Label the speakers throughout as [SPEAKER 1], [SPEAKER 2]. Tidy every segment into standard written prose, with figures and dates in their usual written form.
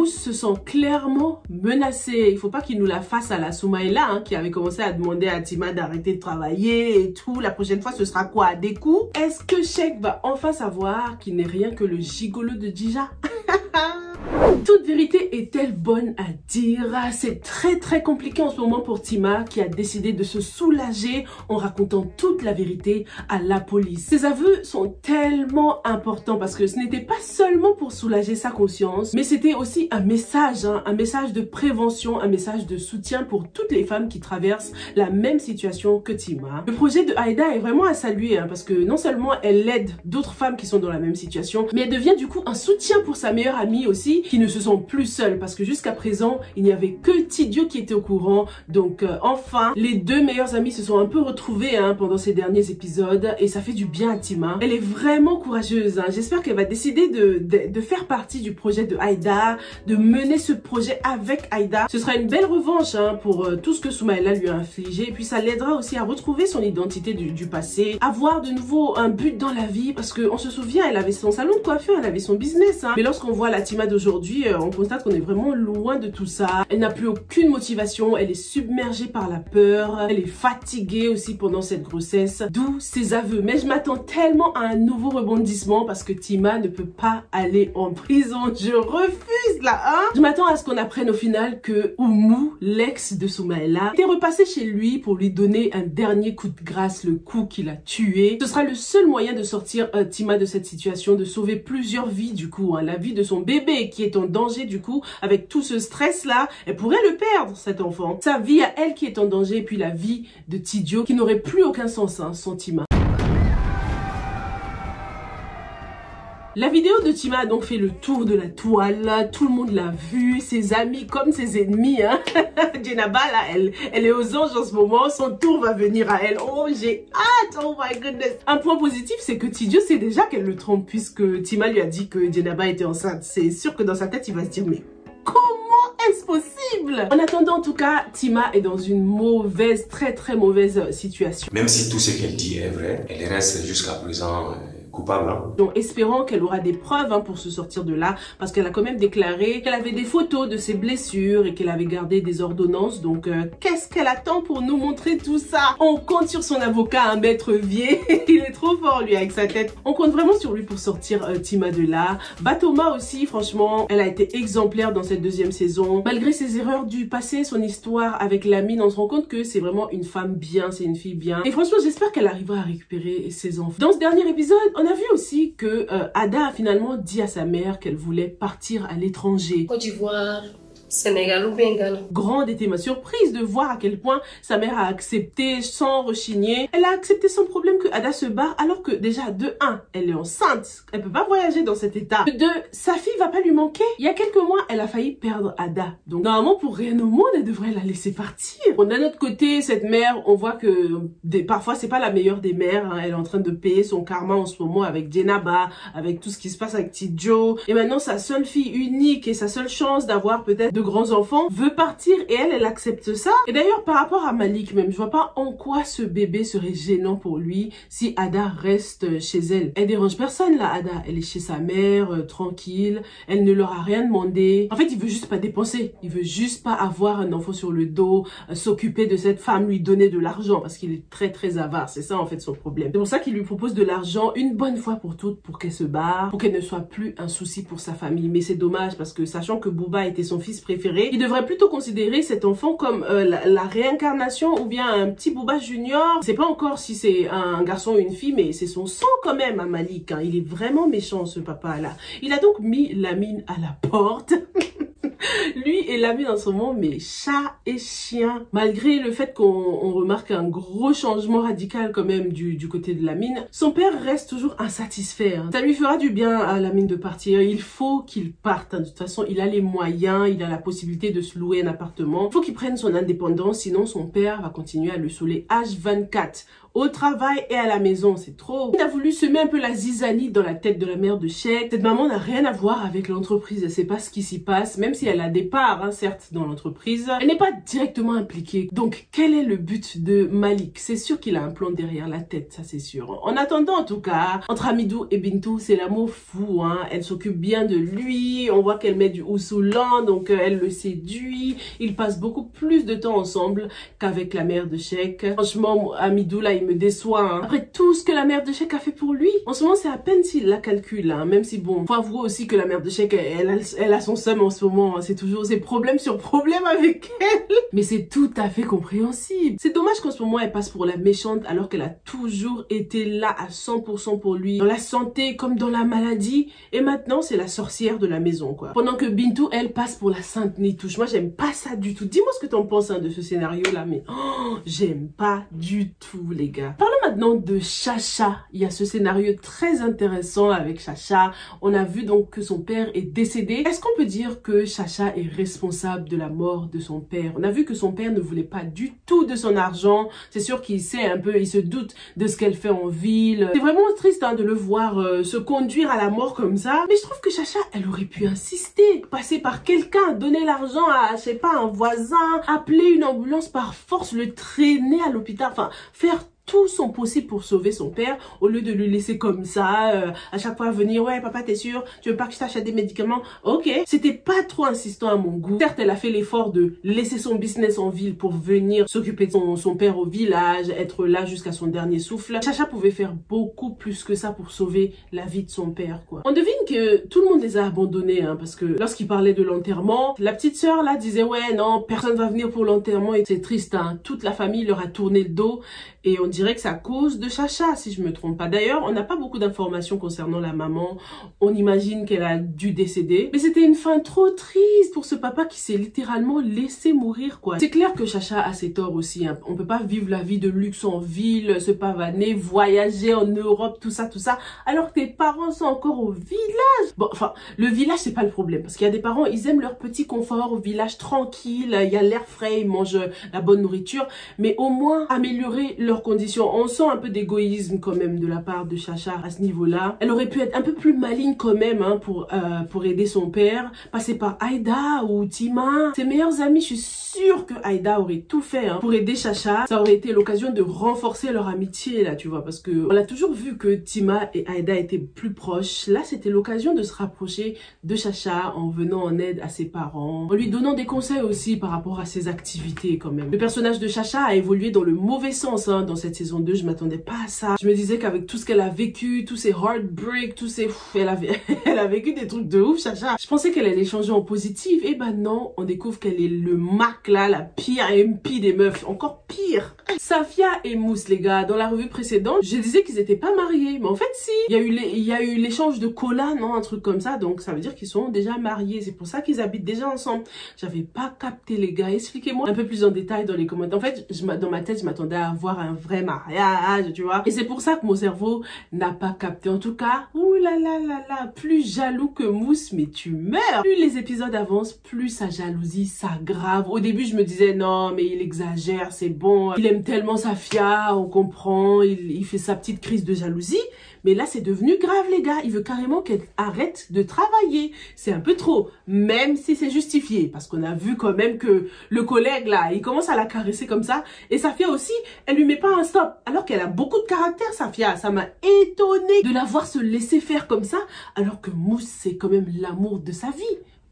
[SPEAKER 1] tous se sentent clairement menacés. Il faut pas qu'ils nous la fassent à la Soumaïla, hein, qui avait commencé à demander à Tima d'arrêter de travailler et tout. La prochaine fois, ce sera quoi? Des coups? Est-ce que Sheikh va enfin savoir qu'il n'est rien que le gigolo de Dija? Toute vérité est-elle bonne à dire? C'est très compliqué en ce moment pour Tima, qui a décidé de se soulager en racontant toute la vérité à la police. Ses aveux sont tellement importants parce que ce n'était pas seulement pour soulager sa conscience, mais c'était aussi un message, hein, un message de prévention, un message de soutien pour toutes les femmes qui traversent la même situation que Tima. Le projet de Aïda est vraiment à saluer, hein, parce que non seulement elle aide d'autres femmes qui sont dans la même situation, mais elle devient du coup un soutien pour sa meilleure amie aussi, qui ne se sont plus seuls, parce que jusqu'à présent il n'y avait que Tidio qui était au courant. Donc enfin les deux meilleures amies se sont un peu retrouvées, hein, pendant ces derniers épisodes, et ça fait du bien à Tima. Elle est vraiment courageuse, hein. J'espère qu'elle va décider de faire partie du projet de Aïda, de mener ce projet avec Aïda. Ce sera une belle revanche, hein, pour tout ce que Soumaïla lui a infligé, et puis ça l'aidera aussi à retrouver son identité du passé, avoir de nouveau un but dans la vie, parce que on se souvient, elle avait son salon de coiffure, elle avait son business, hein. Mais lorsqu'on voit la Tima d'aujourd'hui, on constate qu'on est vraiment loin de tout ça. Elle n'a plus aucune motivation, elle est submergée par la peur, elle est fatiguée aussi pendant cette grossesse, d'où ses aveux. Mais je m'attends tellement à un nouveau rebondissement parce que Tima ne peut pas aller en prison. Je refuse là, hein. Je m'attends à ce qu'on apprenne au final que Oumou, l'ex de Soumaïla, était repassé chez lui pour lui donner un dernier coup de grâce, le coup qu'il a tué. Ce sera le seul moyen de sortir Tima de cette situation, de sauver plusieurs vies du coup, hein. La vie de son bébé qui est en danger du coup, avec tout ce stress là, elle pourrait le perdre cet enfant. Sa vie à elle qui est en danger, et puis la vie de Tidio qui n'aurait plus aucun sens, hein, sans Tima. La vidéo de Tima a donc fait le tour de la toile, tout le monde l'a vu, ses amis comme ses ennemis, hein. Djenaba là, elle est aux anges en ce moment, son tour va venir à elle. Oh j'ai hâte, oh my goodness. Un point positif, c'est que Tidio sait déjà qu'elle le trompe, puisque Tima lui a dit que Djenaba était enceinte. C'est sûr que dans sa tête il va se dire mais comment est-ce possible? En attendant, en tout cas, Tima est dans une mauvaise, très mauvaise situation.
[SPEAKER 2] Même si tout ce qu'elle dit est vrai, elle reste jusqu'à présent coupable, hein.
[SPEAKER 1] Donc espérons qu'elle aura des preuves, hein, pour se sortir de là, parce qu'elle a quand même déclaré qu'elle avait des photos de ses blessures et qu'elle avait gardé des ordonnances. Donc qu'est-ce qu'elle attend pour nous montrer tout ça? On compte sur son avocat, un maître Vier. Il est trop fort lui avec sa tête. On compte vraiment sur lui pour sortir Tima de là. Batoma aussi, franchement, elle a été exemplaire dans cette deuxième saison. Malgré ses erreurs du passé, son histoire avec Lamine, on se rend compte que c'est vraiment une femme bien, c'est une fille bien. Et franchement, j'espère qu'elle arrivera à récupérer ses enfants. Dans ce dernier épisode, on a vu aussi que Ada a finalement dit à sa mère qu'elle voulait partir à l'étranger.
[SPEAKER 3] Côte d'Ivoire, Sénégal ou bien Ghana.
[SPEAKER 1] Grande était ma surprise de voir à quel point sa mère a accepté sans rechigner. Elle a accepté sans problème que Ada se barre, alors que déjà de 1, elle est enceinte. Elle peut pas voyager dans cet état. De 2, sa fille va pas lui manquer. Il y a quelques mois, elle a failli perdre Ada. Donc normalement, pour rien au monde, elle devrait la laisser partir. Bon, d'un autre côté, cette mère, on voit que parfois c'est pas la meilleure des mères, hein. Elle est en train de payer son karma en ce moment avec Djenaba, avec tout ce qui se passe avec Tidjo. Et maintenant, sa seule fille unique et sa seule chance d'avoir peut-être de grands enfants veut partir, et elle accepte ça. Et d'ailleurs, par rapport à Malik même, je vois pas en quoi ce bébé serait gênant pour lui si Ada reste chez elle. Elle dérange personne là, Ada. Elle est chez sa mère, tranquille. Elle ne leur a rien demandé. En fait, il veut juste pas dépenser. Il veut juste pas avoir un enfant sur le dos, s'occuper de cette femme, lui donner de l'argent parce qu'il est très avare. C'est ça en fait son problème. C'est pour ça qu'il lui propose de l'argent une bonne fois pour toutes pour qu'elle se barre, pour qu'elle ne soit plus un souci pour sa famille. Mais c'est dommage parce que sachant que Bouba était son fils préféré, il devrait plutôt considérer cet enfant comme la réincarnation ou bien un petit Bouba junior. C'est pas encore si c'est un garçon ou une fille, mais c'est son sang quand même à Malik, hein. Il est vraiment méchant ce papa là. Il a donc mis Lamine à la porte. Lui et Lamine en ce moment, mais chat et chien. Malgré le fait qu'on remarque un gros changement radical quand même du côté de Lamine, son père reste toujours insatisfait, hein. Ça lui fera du bien à Lamine de partir. Il faut qu'il parte, hein. De toute façon, il a les moyens, il a la possibilité de se louer un appartement. Il faut qu'il prenne son indépendance, sinon son père va continuer à le saouler H24. au travail et à la maison, c'est trop. Il a voulu semer un peu la zizanie dans la tête de la mère de Sheikh. Cette maman n'a rien à voir avec l'entreprise, elle sait pas ce qui s'y passe, même si elle a des parts, hein, certes, dans l'entreprise. Elle n'est pas directement impliquée. Donc, quel est le but de Malik? C'est sûr qu'il a un plan derrière la tête, ça c'est sûr. En attendant, en tout cas, entre Hamidou et Bintou, c'est l'amour fou, hein. Elle s'occupe bien de lui, on voit qu'elle met du houssoulan, donc elle le séduit. Ils passent beaucoup plus de temps ensemble qu'avec la mère de Sheikh. Franchement, Hamidou, là, il me déçoit, hein. Après tout ce que la mère de Sheikh a fait pour lui, en ce moment, c'est à peine s'il la calcule, hein. Même si, bon, faut avouer aussi que la mère de Sheikh, elle a son seum en ce moment, hein. C'est toujours ses problèmes sur problèmes avec elle. Mais c'est tout à fait compréhensible. C'est dommage qu'en ce moment, elle passe pour la méchante, alors qu'elle a toujours été là à 100% pour lui, dans la santé comme dans la maladie. Et maintenant, c'est la sorcière de la maison, quoi. Pendant que Bintou, elle, passe pour la sainte Nitouche. Moi, j'aime pas ça du tout. Dis-moi ce que t'en penses, hein, de ce scénario-là, mais j'aime pas du tout, les gars. Parlons maintenant de Chacha. Il y a ce scénario très intéressant avec Chacha. On a vu donc que son père est décédé. Est-ce qu'on peut dire que Chacha est responsable de la mort de son père? On a vu que son père ne voulait pas du tout de son argent. C'est sûr qu'il sait un peu, il se doute de ce qu'elle fait en ville. C'est vraiment triste, hein, de le voir se conduire à la mort comme ça. Mais je trouve que Chacha, elle aurait pu insister, passer par quelqu'un, donner l'argent à, je sais pas, un voisin, appeler une ambulance par force, le traîner à l'hôpital, enfin, faire tout son possible pour sauver son père, au lieu de le laisser comme ça, à chaque fois venir, ouais papa t'es sûr, tu veux pas que je t'achète des médicaments? Ok, c'était pas trop insistant à mon goût. Certes, elle a fait l'effort de laisser son business en ville pour venir s'occuper de son père au village, être là jusqu'à son dernier souffle. Chacha pouvait faire beaucoup plus que ça pour sauver la vie de son père, quoi. On devine que tout le monde les a abandonnés, hein, parce que lorsqu'il parlait de l'enterrement, la petite sœur là disait ouais non, personne va venir pour l'enterrement, et c'est triste, hein. Toute la famille leur a tourné le dos, et on dirait que c'est à cause de Chacha, si je me trompe pas. D'ailleurs, on n'a pas beaucoup d'informations concernant la maman. On imagine qu'elle a dû décéder. Mais c'était une fin trop triste pour ce papa qui s'est littéralement laissé mourir, quoi. C'est clair que Chacha a ses torts aussi, hein. On peut pas vivre la vie de luxe en ville, se pavaner, voyager en Europe, tout ça, alors que tes parents sont encore au village. Bon, enfin, le village, c'est pas le problème. Parce qu'il y a des parents, ils aiment leur petit confort au village tranquille. Il y a l'air frais, ils mangent la bonne nourriture. Mais au moins, améliorer leurs conditions. On sent un peu d'égoïsme quand même de la part de Chacha à ce niveau-là. Elle aurait pu être un peu plus maligne quand même, hein, pour aider son père. Passer par Aïda ou Tima. Ses meilleurs amis, je suis sûre que Aïda aurait tout fait, hein, pour aider Chacha. Ça aurait été l'occasion de renforcer leur amitié là, tu vois. Parce que on a toujours vu que Tima et Aïda étaient plus proches. Là, c'était l'occasion de se rapprocher de Chacha en venant en aide à ses parents. En lui donnant des conseils aussi par rapport à ses activités quand même. Le personnage de Chacha a évolué dans le mauvais sens, hein, dans cette saison 2. Je m'attendais pas à ça. Je me disais qu'avec tout ce qu'elle a vécu, tous ces heartbreaks, tous ces... elle a vécu des trucs de ouf, Chacha. Je pensais qu'elle allait changer en positive. Et ben non, on découvre qu'elle est le Mac là, la pire MP des meufs. Encore pire. Safia et Mousse, les gars, dans la revue précédente, je disais qu'ils étaient pas mariés. Mais en fait, si. Il y a eu l'échange de cola, non? Un truc comme ça. Donc, ça veut dire qu'ils sont déjà mariés. C'est pour ça qu'ils habitent déjà ensemble. J'avais pas capté, les gars. Expliquez-moi un peu plus en détail dans les commentaires. En fait, dans ma tête, je m'attendais à avoir un vrai mariage, tu vois. Et c'est pour ça que mon cerveau n'a pas capté. En tout cas, oulala, plus jaloux que Mousse, mais tu meurs. Plus les épisodes avancent, plus sa jalousie s'aggrave. Au début, je me disais, non, mais il exagère, c'est bon. Il aime tellement Safia, on comprend. Il fait sa petite crise de jalousie. Mais là, c'est devenu grave, les gars. Il veut carrément qu'elle arrête de travailler. C'est un peu trop, même si c'est justifié. Parce qu'on a vu quand même que le collègue, là, il commence à la caresser comme ça. Et Safia aussi, elle lui met pas un stop. Alors qu'elle a beaucoup de caractère, Safia. Ça m'a étonnée de la voir se laisser faire comme ça. Alors que Mousse, c'est quand même l'amour de sa vie.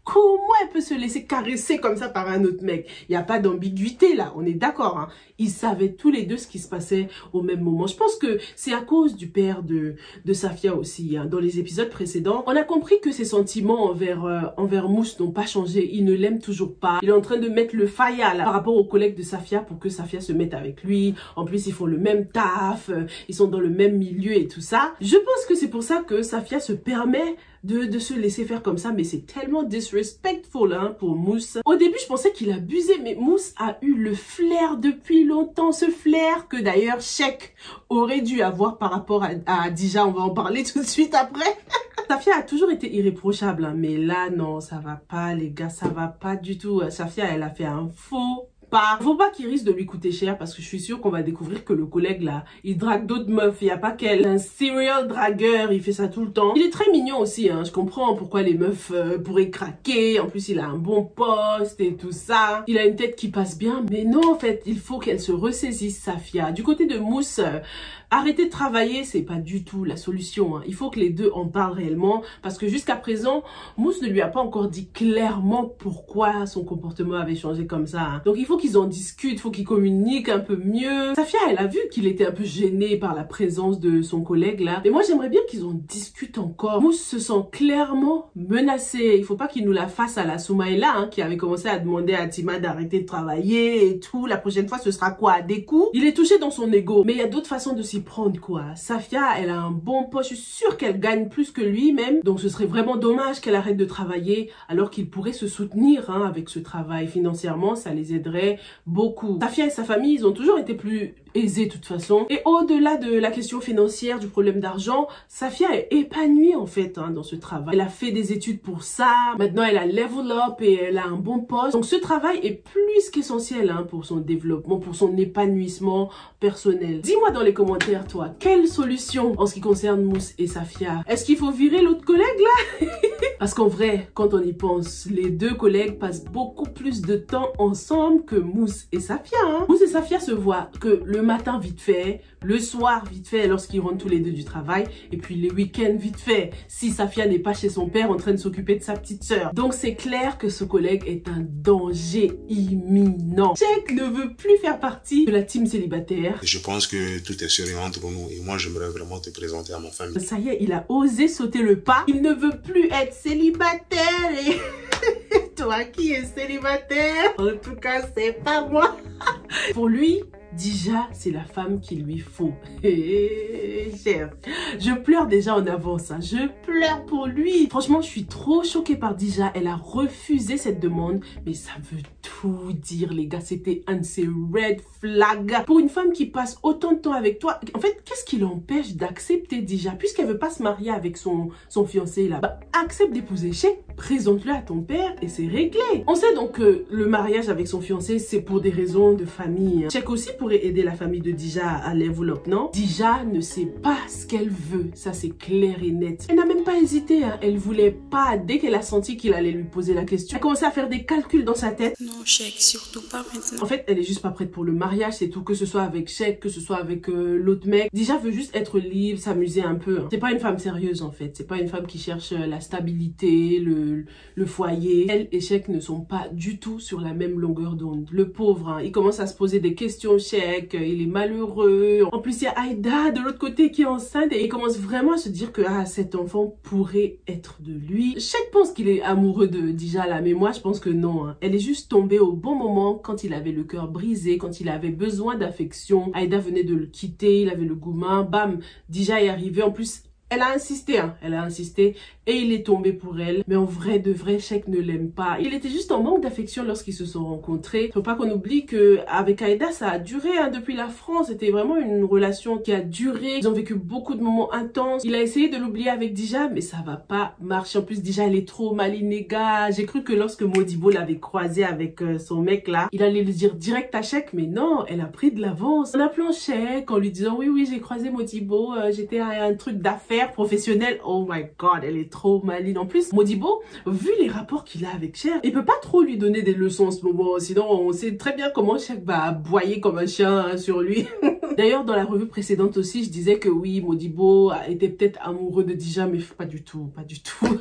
[SPEAKER 1] Comment elle peut se laisser caresser comme ça par un autre mec? Il n'y a pas d'ambiguïté là, on est d'accord, hein? Ils savaient tous les deux ce qui se passait au même moment. Je pense que c'est à cause du père de Safia aussi, hein. Dans les épisodes précédents, on a compris que ses sentiments envers Mousse n'ont pas changé. Il ne l'aime toujours pas. Il est en train de mettre le faya là, par rapport aux collègues de Safia pour que Safia se mette avec lui. En plus, ils font le même taf, ils sont dans le même milieu et tout ça. Je pense que c'est pour ça que Safia se permet de se laisser faire comme ça, mais c'est tellement disrespectful, hein, pour Mousse. Au début, je pensais qu'il abusait, mais Mousse a eu le flair depuis longtemps, ce flair que d'ailleurs Sheikh aurait dû avoir par rapport à Dija. On va en parler tout de suite après. Safia a toujours été irréprochable, hein, mais là, non, ça va pas, les gars, ça va pas du tout. Safia, elle a fait un faux pas. Faut pas qu'il risque de lui coûter cher parce que je suis sûre qu'on va découvrir que le collègue là, il drague d'autres meufs. Il y a pas qu'elle. Un serial dragueur, il fait ça tout le temps. Il est très mignon aussi, hein. Je comprends pourquoi les meufs pourraient craquer. En plus, il a un bon poste et tout ça. Il a une tête qui passe bien. Mais non, en fait, il faut qu'elle se ressaisisse, Safia. Du côté de Mousse, arrêter de travailler, c'est pas du tout la solution, hein. Il faut que les deux en parlent réellement parce que jusqu'à présent, Mousse ne lui a pas encore dit clairement pourquoi son comportement avait changé comme ça, hein. Donc il faut qu'ils en discutent, il faut qu'ils communiquent un peu mieux. Safia, elle a vu qu'il était un peu gêné par la présence de son collègue là. Mais moi, j'aimerais bien qu'ils en discutent encore. Mousse se sent clairement menacé. Il faut pas qu'il nous la fasse à la Soumaïla, hein, qui avait commencé à demander à Tima d'arrêter de travailler et tout. La prochaine fois, ce sera quoi? Des coups? Il est touché dans son ego. Mais il y a d'autres façons de s'y prendre, quoi. Safia, elle a un bon poste. Je suis sûre qu'elle gagne plus que lui même. Donc ce serait vraiment dommage qu'elle arrête de travailler alors qu'il pourrait se soutenir, hein, avec ce travail. Financièrement, ça les aiderait beaucoup. Safia et sa famille, ils ont toujours été plus aisés de toute façon. Et au-delà de la question financière, du problème d'argent, Safia est épanouie en fait, hein, dans ce travail. Elle a fait des études pour ça. Maintenant, elle a level up et elle a un bon poste. Donc ce travail est plus qu'essentiel, hein, pour son développement, pour son épanouissement personnel. Dis-moi dans les commentaires, toi, quelle solution en ce qui concerne Mousse et Safia? Est-ce qu'il faut virer l'autre collègue là? Parce qu'en vrai, quand on y pense, les deux collègues passent beaucoup plus de temps ensemble que Mousse et Safia, hein. Mousse et Safia se voient que le matin vite fait, le soir vite fait lorsqu'ils rentrent tous les deux du travail, et puis les week-ends vite fait si Safia n'est pas chez son père en train de s'occuper de sa petite sœur. Donc c'est clair que ce collègue est un danger imminent. Check ne veut plus faire partie de la team célibataire.
[SPEAKER 4] Je pense que tout est sérieux entre nous et moi j'aimerais vraiment te présenter à ma famille.
[SPEAKER 1] Ça y est, il a osé sauter le pas. Il ne veut plus être célibataire et... Toi qui es célibataire, en tout cas c'est pas moi. Pour lui, Dija, c'est la femme qu'il lui faut. Cher. Je pleure déjà en avance, hein. Je pleure pour lui. Franchement, je suis trop choquée par Dija. Elle a refusé cette demande, mais ça veut tout dire, les gars. C'était un de ces red flags. Pour une femme qui passe autant de temps avec toi, en fait, qu'est-ce qui l'empêche d'accepter Dija? Puisqu'elle veut pas se marier avec son fiancé là, bah, accepte d'épouser Cheikh, présente-le à ton père et c'est réglé. On sait donc que le mariage avec son fiancé, c'est pour des raisons de famille, hein. Cheikh aussi pourrait aider la famille de Dija à level up, non? Dija ne sait pas ce qu'elle veut, ça c'est clair et net. Elle n'a même pas hésité, hein. Elle voulait pas, dès qu'elle a senti qu'il allait lui poser la question, elle a commencé à faire des calculs dans sa tête.
[SPEAKER 3] Non, Cheikh, surtout pas maintenant.
[SPEAKER 1] En fait, elle est juste pas prête pour le mariage, c'est tout, que ce soit avec Cheikh, que ce soit avec l'autre mec. Dija veut juste être libre, s'amuser un peu, hein. C'est pas une femme sérieuse en fait, c'est pas une femme qui cherche la stabilité, le foyer. Elle et Cheikh ne sont pas du tout sur la même longueur d'onde. Le pauvre, hein, il commence à se poser des questions, Cheikh, il est malheureux. En plus, il y a Aïda de l'autre côté qui est enceinte et il commence vraiment à se dire que cet enfant pourrait être de lui. Cheikh pense qu'il est amoureux de Dija là, mais moi je pense que non, hein. Elle est juste tombée au bon moment quand il avait le cœur brisé, quand il avait besoin d'affection. Aïda venait de le quitter, il avait le goût mince, bam, Dija est arrivé. En plus, elle a insisté, hein. Elle a insisté et il est tombé pour elle. Mais en vrai, de vrai, Cheikh ne l'aime pas. Il était juste en manque d'affection lorsqu'ils se sont rencontrés. Faut pas qu'on oublie que avec Aïda, ça a duré, hein, depuis la France. C'était vraiment une relation qui a duré. Ils ont vécu beaucoup de moments intenses. Il a essayé de l'oublier avec Dija, mais ça va pas marcher. En plus, Dija, elle est trop maline, les gars. J'ai cru que lorsque Modibo l'avait croisé avec son mec là, il allait le dire direct à Cheikh, mais non, elle a pris de l'avance. En appelant Cheikh, en lui disant oui, j'ai croisé Modibo, j'étais à un truc d'affaires professionnel. Oh my god, elle est trop maline. En plus, Modibo, vu les rapports qu'il a avec Cheikh, il peut pas trop lui donner des leçons en ce moment, sinon on sait très bien comment Cheikh va aboyer comme un chien, hein, sur lui. D'ailleurs, dans la revue précédente aussi, je disais que oui, Modibo était peut-être amoureux de Dija, mais pas du tout, pas du tout.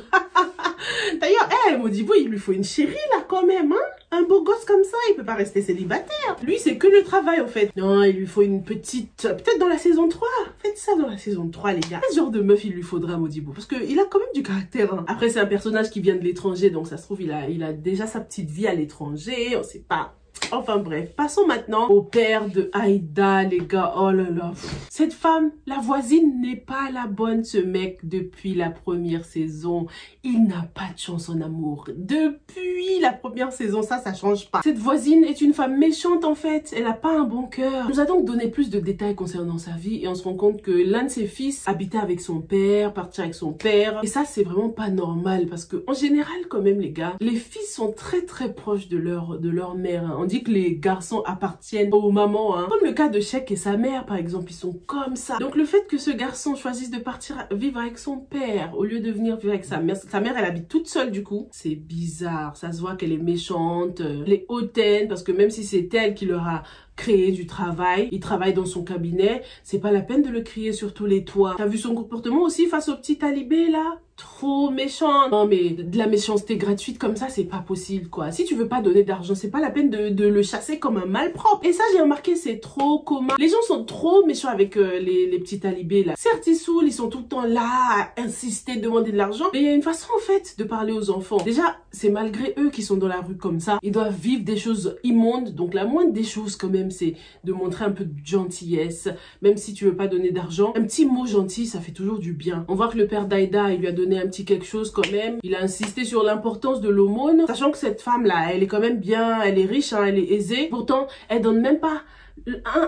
[SPEAKER 1] D'ailleurs, Modibo, il lui faut une chérie là quand même, hein. Un beau gosse comme ça, il peut pas rester célibataire. Lui, c'est que le travail en fait. Non, il lui faut une petite... Peut-être dans la saison 3. Faites ça dans la saison 3, les gars. Quel genre de meuf il lui faudra, Modibo? Parce qu'il a quand même du caractère, hein. Après, c'est un personnage qui vient de l'étranger, donc ça se trouve, il a déjà sa petite vie à l'étranger. On sait pas. Enfin bref, passons maintenant au père de Aïda, les gars. Oh là là. Cette femme, la voisine, n'est pas la bonne. Ce mec, depuis la première saison, il n'a pas de chance en amour. Depuis la première saison, ça change pas. Cette voisine est une femme méchante en fait. Elle n'a pas un bon cœur. On nous a donc donné plus de détails concernant sa vie et on se rend compte que l'un de ses fils habitait avec son père, partait avec son père. Et ça, c'est vraiment pas normal parce que en général, quand même, les gars, les fils sont très proches de leur mère, hein. On dit que les garçons appartiennent aux mamans, hein. Comme le cas de Sheikh et sa mère, par exemple, ils sont comme ça. Donc le fait que ce garçon choisisse de partir vivre avec son père au lieu de venir vivre avec sa mère elle habite toute seule du coup, c'est bizarre. Ça se voit qu'elle est méchante, elle est hautaine, parce que même si c'est elle qui leur a créé du travail, il travaille dans son cabinet, c'est pas la peine de le crier sur tous les toits. T'as vu son comportement aussi face au petit talibé là? Trop méchant. Non mais de la méchanceté gratuite comme ça, c'est pas possible quoi. Si tu veux pas donner d'argent, c'est pas la peine de le chasser comme un malpropre. Et ça j'ai remarqué, c'est trop commun. Les gens sont trop méchants avec les petits talibés là. Certes ils saoulent, ils sont tout le temps là à insister, demander de l'argent, mais il y a une façon en fait de parler aux enfants. Déjà c'est malgré eux qui sont dans la rue comme ça, ils doivent vivre des choses immondes, donc la moindre des choses quand même c'est de montrer un peu de gentillesse, même si tu veux pas donner d'argent. Un petit mot gentil, ça fait toujours du bien. On voit que le père d'Aïda, il lui a donné un petit quelque chose quand même. Il a insisté sur l'importance de l'aumône, sachant que cette femme-là, elle est quand même bien, elle est riche, hein, elle est aisée. Pourtant, elle donne même pas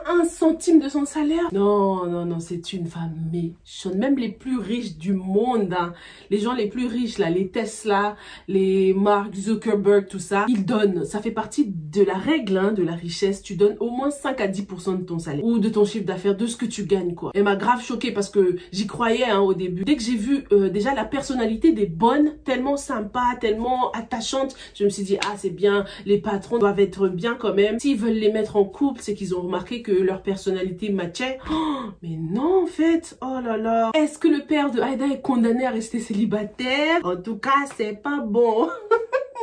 [SPEAKER 1] un centime de son salaire. Non, c'est une femme méchante. Même les plus riches du monde, hein, les gens les plus riches, là, les Tesla, les Mark Zuckerberg, tout ça, ils donnent. Ça fait partie de la règle, hein, de la richesse. Tu donnes au moins 5 à 10% de ton salaire ou de ton chiffre d'affaires, de ce que tu gagnes, quoi. Elle m'a grave choquée parce que j'y croyais, hein, au début. Dès que j'ai vu déjà la personnalité des bonnes, tellement sympa, tellement attachante, je me suis dit, ah, c'est bien, les patrons doivent être bien quand même. S'ils veulent les mettre en couple, c'est qu'ils ont remarqué que leur personnalité matchait. Oh, mais non en fait, oh là là. Est-ce que le père de Aïda est condamné à rester célibataire? En tout cas, c'est pas bon.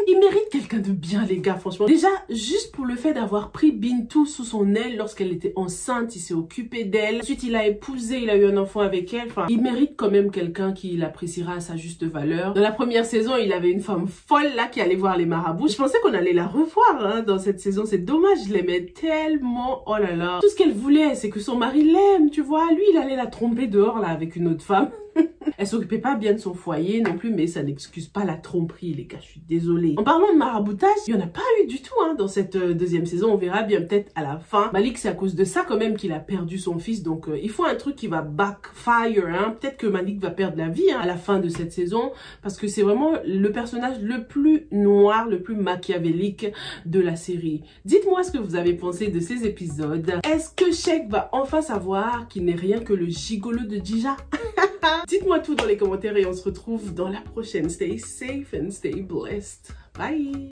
[SPEAKER 1] Il mérite quelqu'un de bien, les gars, franchement. Déjà, juste pour le fait d'avoir pris Bintou sous son aile lorsqu'elle était enceinte, il s'est occupé d'elle. Ensuite, il a épousé, il a eu un enfant avec elle. Enfin, il mérite quand même quelqu'un qui l'appréciera à sa juste valeur. Dans la première saison, il avait une femme folle là qui allait voir les marabouts. Je pensais qu'on allait la revoir, hein, dans cette saison. C'est dommage, je l'aimais tellement. Oh là là. Tout ce qu'elle voulait, c'est que son mari l'aime, tu vois. Lui, il allait la tromper dehors là avec une autre femme. Elle s'occupait pas bien de son foyer non plus, mais ça n'excuse pas la tromperie, les gars, je suis désolée. En parlant de maraboutage, il n'y en a pas eu du tout, hein, dans cette deuxième saison. On verra bien peut-être à la fin. Malik, c'est à cause de ça quand même qu'il a perdu son fils, donc il faut un truc qui va backfire, hein. Peut-être que Malik va perdre la vie, hein, à la fin de cette saison, parce que c'est vraiment le personnage le plus noir, le plus machiavélique de la série. Dites-moi ce que vous avez pensé de ces épisodes. Est-ce que Sheikh va enfin savoir qu'il n'est rien que le gigolo de Dija? Dites-moi tout dans les commentaires et on se retrouve dans la prochaine. Stay safe and stay blessed. Bye!